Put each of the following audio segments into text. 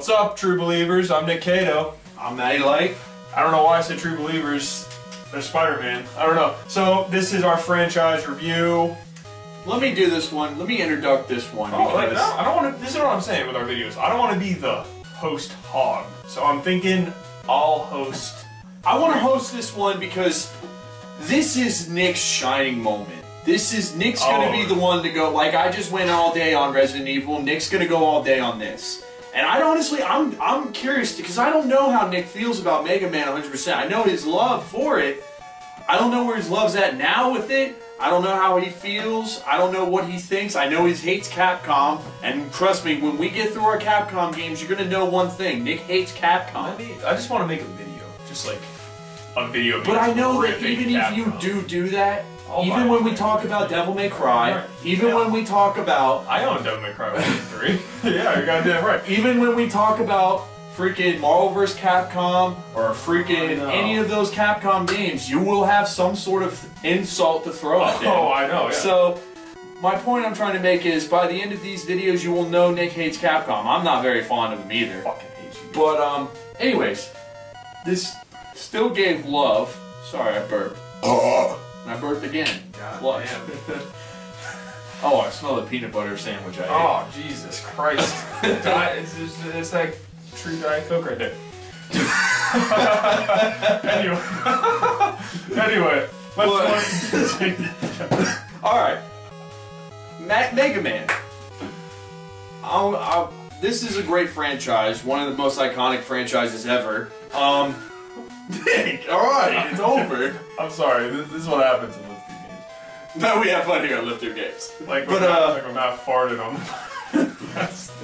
What's up, true believers? I'm Nick Cato. I'm Matty Light. I don't know why I said true believers. They're Spider-Man. I don't know. So this is our franchise review. Let me do this one. Let me introduce this one. Oh, like, no, I don't want to. This is what I'm saying with our videos. I don't want to be the host hog. So I'm thinking I'll host. I want to host this one because this is Nick's shining moment. Nick's gonna be the one to go. Like, I just went all day on Resident Evil. Nick's gonna go all day on this. And I'm curious because I don't know how Nick feels about Mega Man 100%. I know his love for it. I don't know where his love's at now with it. I don't know how he feels. I don't know what he thinks. I know he hates Capcom. And trust me, when we get through our Capcom games, you're gonna know one thing: Nick hates Capcom. I just want to make a video, just like a video. But I know that even if you do that. Even when we talk about Devil May Cry, even when we talk about... I own Devil May Cry 1 and 3. Yeah, you're goddamn right. Even when we talk about freaking Marvel vs. Capcom or freaking any of those Capcom games, you will have some sort of insult to throw at them. Oh, I know, yeah. So, my point I'm trying to make is, by the end of these videos, you will know Nick hates Capcom. I'm not very fond of him either. Fucking hate you. But, anyways, this still gave love. Sorry, I burped. I burped again. God damn. Oh, I smell the peanut butter sandwich I ate. Oh, Jesus Christ. It's like true Diet Coke right there. Anyway, let's continue. Alright. Mega Man. This is a great franchise. One of the most iconic franchises ever. Nick, alright, it's over. I'm sorry, this is what happens in Lift 2 games. No, we have fun here on Lift 2 games. Like when Matt farted on the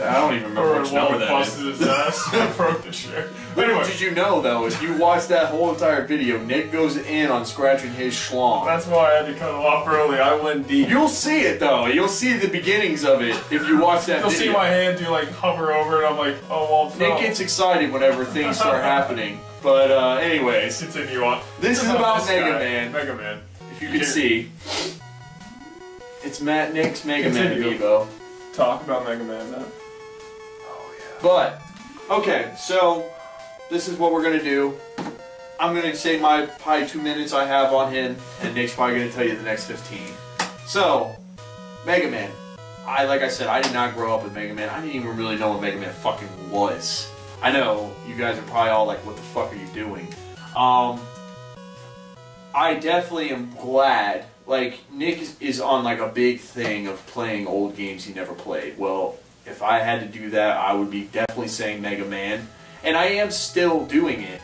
I don't even remember which number that busted his ass and broke the chair. Anyway. Did you know, though, if you watch that whole entire video, Nick goes in on scratching his schlong. That's why I had to cut it off early. I went deep. You'll see it, though. You'll see the beginnings of it if you watch that video. You'll see my hand do, like, hover over, and I'm like, oh, well, Nick gets excited whenever things start happening. But, anyways. Continue on. This is about Mega Man. Mega Man. If you can see. It's Nick's Mega Man amiibo. Talk about Mega Man, man. Oh, yeah. But, okay, so, this is what we're going to do. I'm going to say my probably 2 minutes I have on him, and Nick's probably going to tell you the next 15. So, Mega Man. Like I said, I did not grow up with Mega Man. I didn't even really know what Mega Man fucking was. I know, you guys are probably all like, what the fuck are you doing? I definitely am glad, like, Nick is on like a big thing of playing old games he never played. Well, if I had to do that, I would be definitely saying Mega Man. And I am still doing it.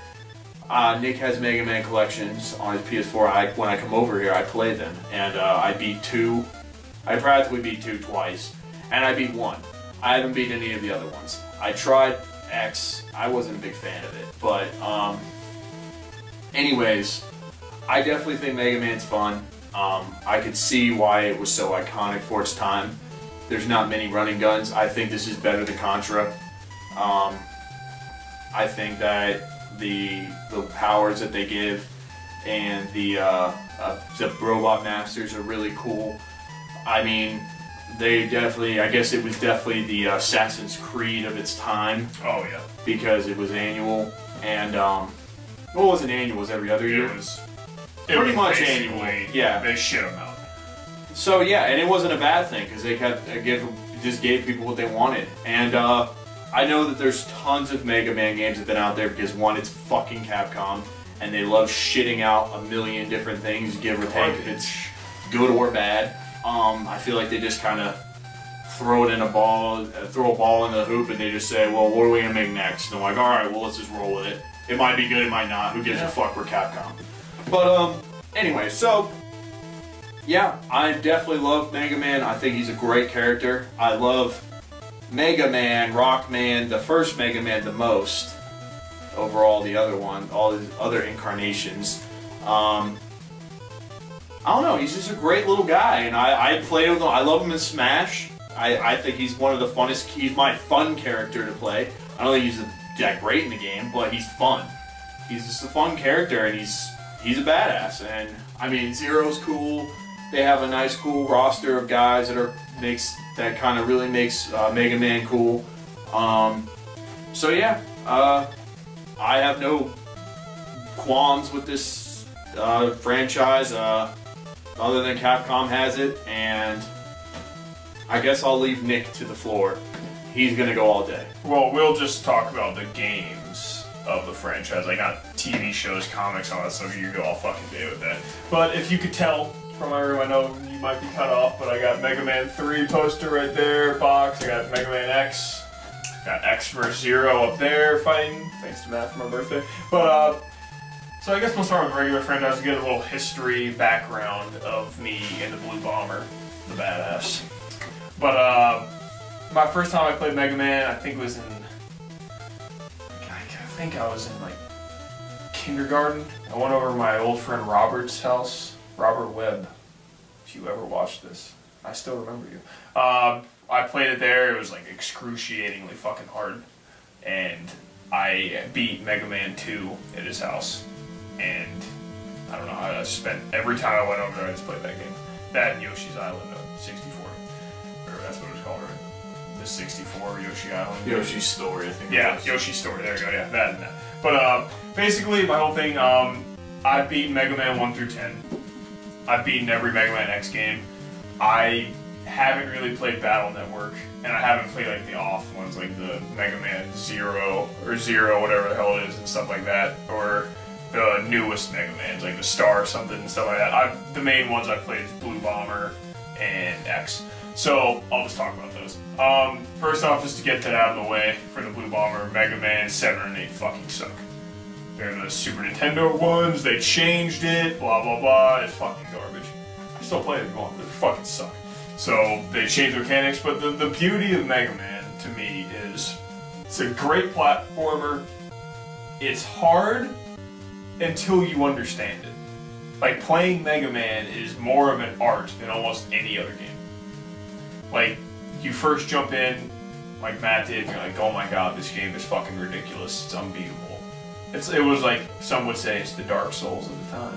Nick has Mega Man collections on his PS4. When I come over here, I play them. And I beat 2. I practically beat 2 twice. And I beat 1. I haven't beat any of the other ones. I tried X. I wasn't a big fan of it, but anyways, I definitely think Mega Man's fun. I could see why it was so iconic for its time. There's not many running guns. I think this is better than Contra. I think that the powers that they give and the robot masters are really cool. I mean, they definitely, I guess it was definitely the Assassin's Creed of its time. Oh, yeah. Because it was annual, and, well, it wasn't annual, it was every other year. It was pretty much annual. Yeah. They shit them out. So, yeah, and it wasn't a bad thing, because they just gave people what they wanted. And, I know that there's tons of Mega Man games that have been out there, because one, it's fucking Capcom, and they love shitting out a million different things, give or take, if it's good or bad. I feel like they just kind of throw a ball in the hoop, and they just say, well, what are we going to make next? And they're like, alright, well, let's just roll with it. It might be good, it might not. Who gives a fuck? We're Capcom. But, anyway, so, yeah, I definitely love Mega Man. I think he's a great character. I love Mega Man, Rockman, the first Mega Man the most, over all the other one, all his other incarnations. I don't know, he's just a great little guy, and I play with him. I love him in Smash. I think he's one of the funnest, he's my fun character to play. I don't think he's that great in the game, but he's fun. He's just a fun character, and he's a badass. And, I mean, Zero's cool. They have a nice, cool roster of guys that kind of really makes Mega Man cool. So yeah, I have no qualms with this franchise, other than Capcom has it, and I guess I'll leave Nick to the floor. He's gonna go all day. Well, we'll just talk about the games of the franchise, like not TV shows, comics, all that stuff. You go all fucking day with that. But if you could tell from my room, I know you might be cut off, but I got Mega Man 3 poster right there, box. I got Mega Man X. Got X vs. Zero up there fighting, thanks to Matt for my birthday. But, so I guess we'll start with the regular franchise to get a little history background of me and the Blue Bomber, the badass. But, my first time I played Mega Man, I think was in, I think I was in like kindergarten. I went over to my old friend Robert's house, Robert Webb, if you ever watched this. I still remember you. I played it there. It was like excruciatingly fucking hard, and I beat Mega Man 2 at his house. And I don't know how I spent every time I went over there. I just played that game. That and Yoshi's Island 64, or that's what it was called, right? The 64 Yoshi Island. Yoshi's Story, I think. Yeah, Yoshi's Story. There you go. Yeah, that and that. But basically, my whole thing. I've beaten Mega Man 1 through 10. I've beaten every Mega Man X game. I haven't really played Battle Network, and I haven't played like the off ones, like the Mega Man Zero or Zero, whatever the hell it is, and stuff like that, or the newest Mega Mans, like the Star or something and stuff like that. The main ones I've played is Blue Bomber and X. So I'll just talk about those. First off, just to get that out of the way, for the Blue Bomber, Mega Man 7 and 8 fucking suck. They're the Super Nintendo ones, they changed it, blah blah blah, it's fucking garbage. I still play them, they fucking suck. So they changed the mechanics, but the beauty of Mega Man, to me, is it's a great platformer. It's hard until you understand it. Like, playing Mega Man is more of an art than almost any other game. Like, you first jump in, like Matt did, and you're like, oh my god, this game is fucking ridiculous, it's unbeatable. It was like, some would say it's the Dark Souls of the time.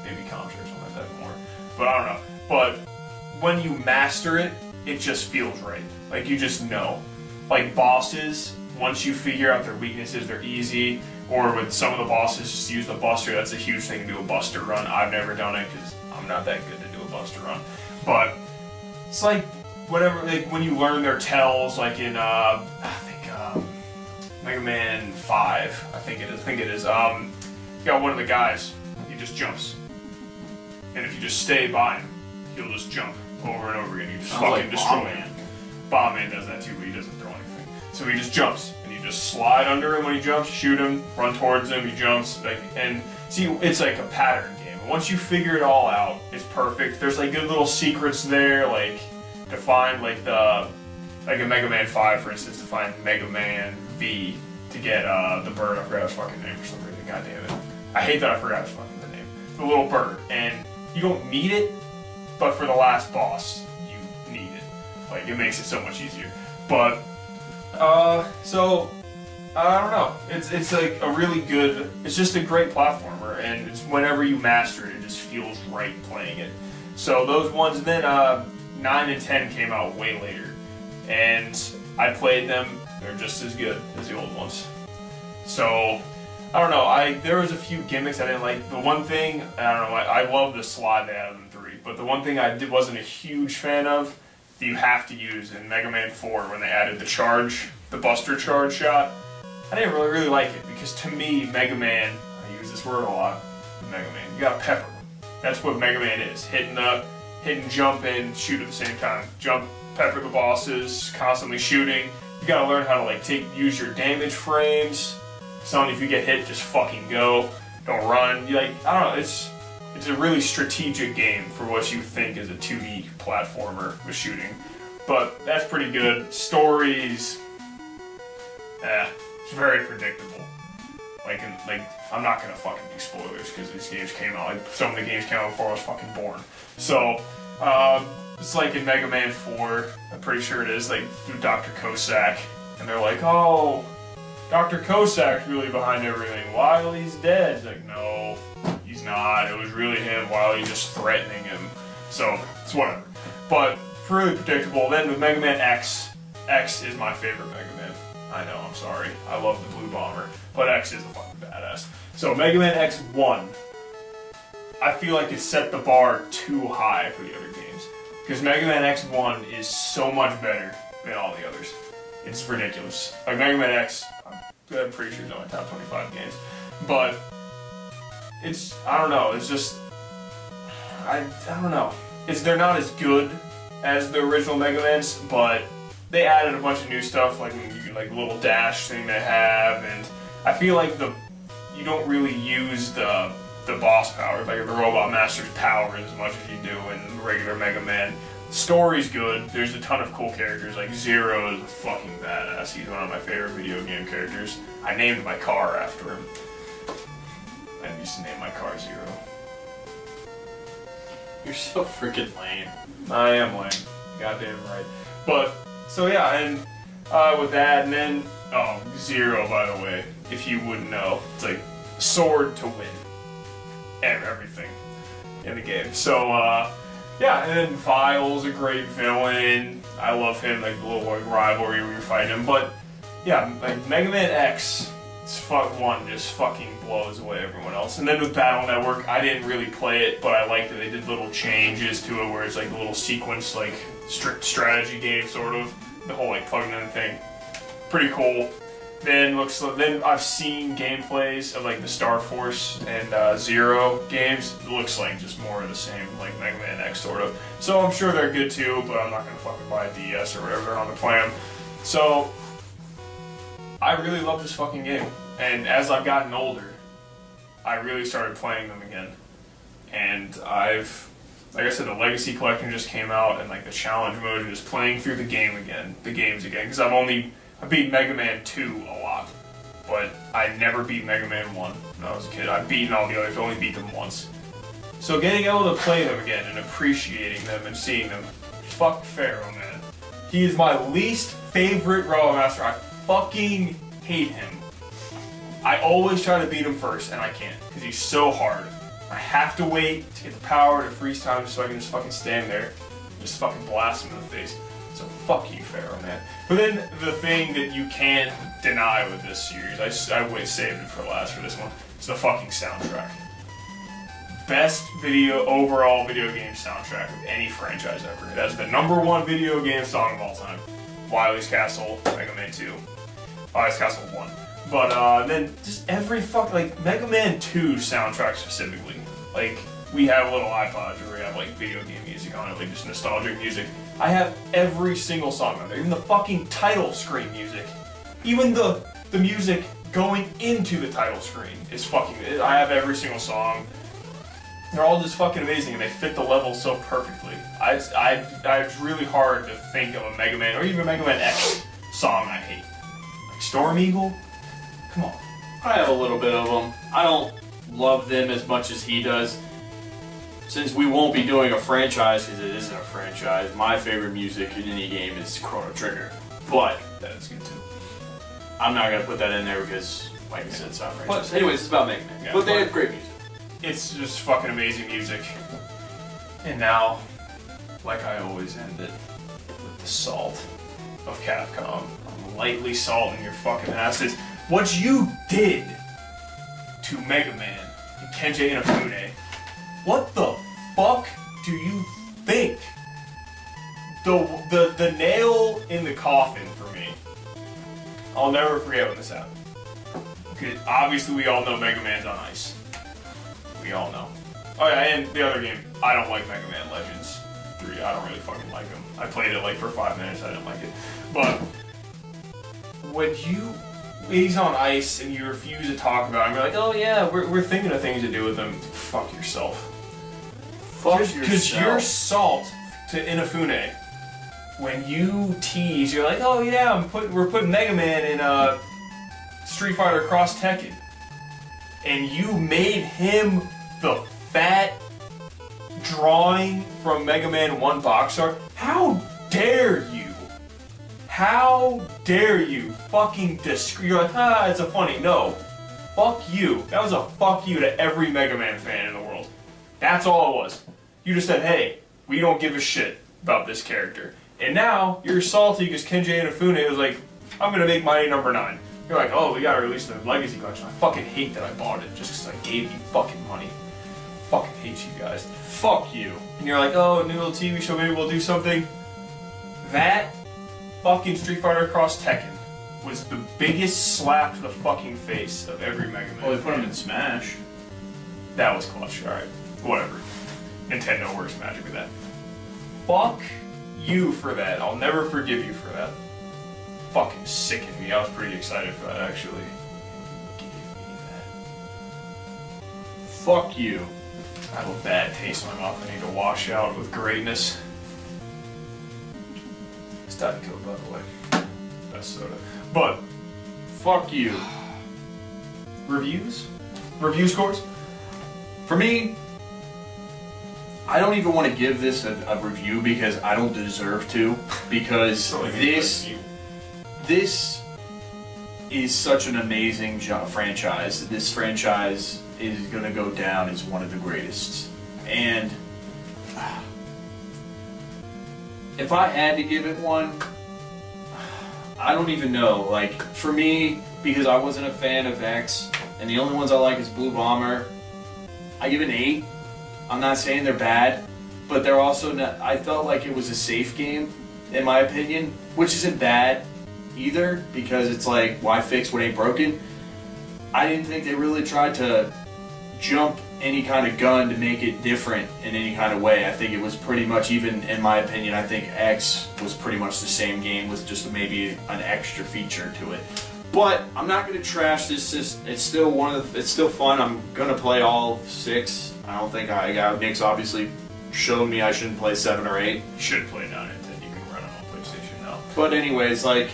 Maybe Contra or something like that more. But I don't know. But when you master it, it just feels right. Like, you just know. Like, bosses, once you figure out their weaknesses, they're easy. Or with some of the bosses, just use the Buster. That's a huge thing to do a Buster run. I've never done it because I'm not that good to do a Buster run. But it's like, whatever, like when you learn their tells, like in, I think, Mega Man 5, I think it is. You got one of the guys, he just jumps. And if you just stay by him, he'll just jump over and over again. You just fucking destroy him. Bomb Man does that too, but he doesn't throw anything. So he just jumps, and you just slide under him when he jumps, shoot him, run towards him, he jumps, like, and see, it's like a pattern game. Once you figure it all out, it's perfect. There's like good little secrets there, like to find like like in Mega Man 5, for instance, to find Mega Man V to get the bird. I forgot his fucking name for some reason. God damn it! I hate that I forgot his fucking name. The little bird, and you don't need it, but for the last boss, you need it. Like, it makes it so much easier. But so I don't know. It's like a really good. It's just a great platformer, and it's whenever you master it, it just feels right playing it. So those ones, and then 9 and 10 came out way later, and I played them. They're just as good as the old ones. So I don't know. There was a few gimmicks I didn't like. The one thing, I don't know. I love the slide they had in 3, but the one thing I wasn't a huge fan of that you have to use in Mega Man 4 when they added the charge, the Buster charge shot. I didn't really like it because to me, Mega Man, I use this word a lot. Mega Man, you gotta pepper. That's what Mega Man is. Hitting jump and shoot at the same time. Jump, pepper the bosses, constantly shooting. You gotta learn how to like use your damage frames. So if you get hit, just fucking go. Don't run. I don't know. It's a really strategic game for what you think is a 2D platformer with shooting. But that's pretty good. Stories, it's very predictable. Like I'm not gonna fucking do spoilers because these games came out. Like some of the games came out before I was fucking born. So it's like in Mega Man 4. I'm pretty sure it is. Like through Dr. Cossack, and they're like, oh, Dr. Cossack's really behind everything. Wily's dead. It's like, no, he's not. It was really him. Wily's just threatening him. So it's whatever. But really predictable. Then with Mega Man X is my favorite Mega Man. I know, I'm sorry. I love the Blue Bomber. But X is a fucking badass. So Mega Man X1, I feel like it set the bar too high for the other games. Because Mega Man X1 is so much better than all the others. It's ridiculous. Like Mega Man X, I'm pretty sure it's only top 25 games. But it's, I don't know, it's just, I don't know. They're not as good as the original Mega Mans, but they added a bunch of new stuff, like the little dash thing they have, and I feel like you don't really use the boss power, like the Robot Master's power, as much as you do in regular Mega Man. The story's good. There's a ton of cool characters. Like Zero is a fucking badass. He's one of my favorite video game characters. I named my car after him. I used to name my car Zero. You're so freaking lame. I am lame. Goddamn right. But, so yeah, and with that, and then, oh, Zero, by the way, if you wouldn't know, it's like sword to win. Everything in the game. So, yeah, and then Vile's a great villain. I love him, like the little like, rivalry where you're fighting him. But, yeah, like Mega Man X, one just fucking blows away everyone else. And then with Battle Network, I didn't really play it, but I liked that they did little changes to it where it's like a little sequence, like strict strategy game sort of. The whole like plugging in thing. Pretty cool. Then I've seen gameplays of like the Star Force and Zero games. It looks like just more of the same, like Mega Man X sort of. So I'm sure they're good too, but I'm not gonna fucking buy a DS or whatever they're on the plan. So I really love this fucking game. And as I've gotten older, I really started playing them again. And like I said, the Legacy Collection just came out, and like the challenge mode, and just playing through the games again. Because I beat Mega Man 2 a lot, but I never beat Mega Man 1 when I was a kid. I've beaten all the others, only beat them once. So getting able to play them again and appreciating them and seeing them, fuck Pharaoh, man. He is my least favorite Robot Master. I fucking hate him. I always try to beat him first, and I can't, because he's so hard. I have to wait to get the power to freeze time so I can just fucking stand there and just fucking blast him in the face. So fuck you, Pharaoh, man. But then the thing that you can't deny with this series, I saved it for last for this one, is the fucking soundtrack. Best overall video game soundtrack of any franchise ever. It has the #1 video game song of all time. Wily's Castle, Mega Man 2. Wily's Castle 1. But then just every like Mega Man 2 soundtrack specifically. Like, we have little iPods where we have like video game music on it, like just nostalgic music. I have every single song on there, even the fucking title screen music. Even the music going into the title screen is fucking, I have every single song. They're all just fucking amazing, and they fit the level so perfectly. It's really hard to think of a Mega Man, or even Mega Man X song I hate. Like Storm Eagle? Come on. I have a little bit of them. I don't love them as much as he does. Since we won't be doing a franchise, because it isn't a franchise, my favorite music in any game is Chrono Trigger. But that is good too. I'm not going to put that in there because, like I said, it's not a franchise. But anyways, it's about Mega Man. Yeah, but they have great music. It's just fucking amazing music. And now, like I always end it, with the salt of Capcom. I'm lightly salting your fucking asses. What you did to Mega Man and Kenji Inafune, what the fuck do you think? The nail in the coffin for me. I'll never forget when this happened. Because obviously we all know Mega Man's on ice. We all know. Oh yeah, and the other game, I don't like Mega Man Legends 3. I don't really fucking like them. I played it like for 5 minutes, I didn't like it. But when he's on ice and you refuse to talk about him, you're like, oh yeah, we're thinking of things to do with him. Fuck yourself. Fuck yourself. Because you're salt to Inafune. When you tease, you're like, oh yeah, we're putting Mega Man in Street Fighter Cross Tekken. And you made him the fat drawing from Mega Man 1 box art. How dare you? How dare you fucking you're like, it's a funny. No. Fuck you. That was a fuck you to every Mega Man fan in the world. That's all it was. You just said, hey, we don't give a shit about this character. And now, you're salty because Kenji Inafune was like I'm gonna make my number 9. You're like, oh, we gotta release the Legacy Collection. I fucking hate that I bought it just because I gave you fucking money. Fucking hate you guys. Fuck you. And you're like, oh, new little TV show, maybe we'll do something. That fucking Street Fighter Cross Tekken was the biggest slap to the fucking face of every Mega Man. Well, they put him in Smash. That was clutch, alright. Whatever. Nintendo works magic with that. Fuck you for that. I'll never forgive you for that. Fucking sickened me. I was pretty excited for that, actually. Give me that. Fuck you. I have a bad taste in my mouth. I need to wash out with greatness. It's Diet Coke, by the way. Best soda. But, fuck you. Reviews? Review scores? For me, I don't even want to give this a review because I don't deserve to. Because this is such an amazing franchise. This franchise is going to go down as one of the greatest. And if I had to give it one, I don't even know. Like, for me, because I wasn't a fan of X, and the only ones I like is Blue Bomber, I give it an 8. I'm not saying they're bad, but they're also not. I felt like it was a safe game, in my opinion, which isn't bad either, because it's like, why fix what ain't broken? I didn't think they really tried to jump any kind of gun to make it different in any kind of way. I think it was pretty much, even in my opinion, I think X was pretty much the same game with just maybe an extra feature to it. But I'm not going to trash this. It's still it's still fun. I'm going to play all 6. I don't think Nick's obviously showed me I shouldn't play 7 or 8. You should play 9 and 10. You can run them on PlayStation now. But anyways, like,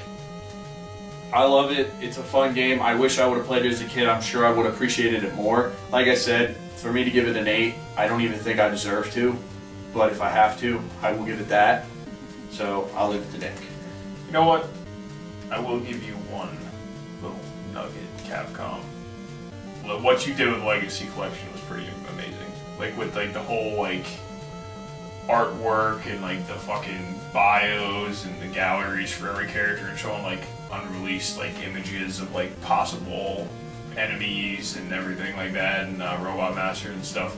I love it. It's a fun game. I wish I would have played it as a kid. I'm sure I would have appreciated it more. Like I said, for me to give it an 8, I don't even think I deserve to. But if I have to, I will give it that. So I'll leave it to Nick. You know what? I will give you one little nugget, Capcom. What you did with Legacy Collection was pretty amazing. Like, with like the whole like artwork and like the fucking bios and the galleries for every character, and showing like unreleased like images of like possible enemies and everything like that, and Robot Masters and stuff.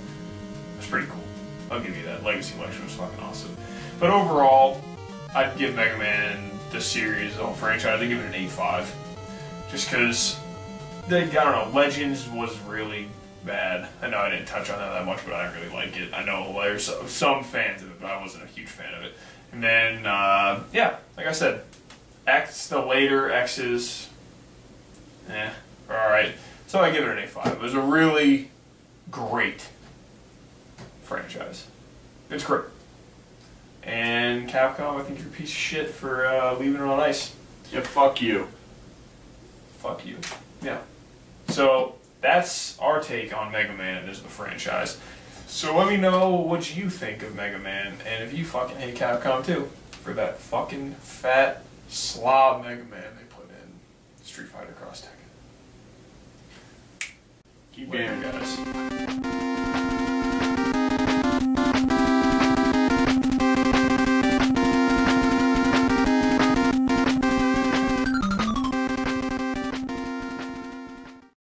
It's pretty cool. I'll give you that. Legacy Collection was fucking awesome. But overall, I'd give Mega Man the series, the whole franchise, I'd give it an 8.5. Just because, I don't know, Legends was really bad. I know I didn't touch on that much, but I didn't really like it. I know there's some fans of it, but I wasn't a huge fan of it. And then, yeah, like I said, X, the later X's, alright. So I give it an 8.5. It was a really great franchise. It's great. And Capcom, I think you're a piece of shit for leaving it on ice. Yeah, fuck you. Fuck you. Yeah. So that's our take on Mega Man as the franchise. So let me know what you think of Mega Man, and if you fucking hate Capcom too, for that fucking fat slob Mega Man they put in Street Fighter Cross Tekken. Keep game, guys.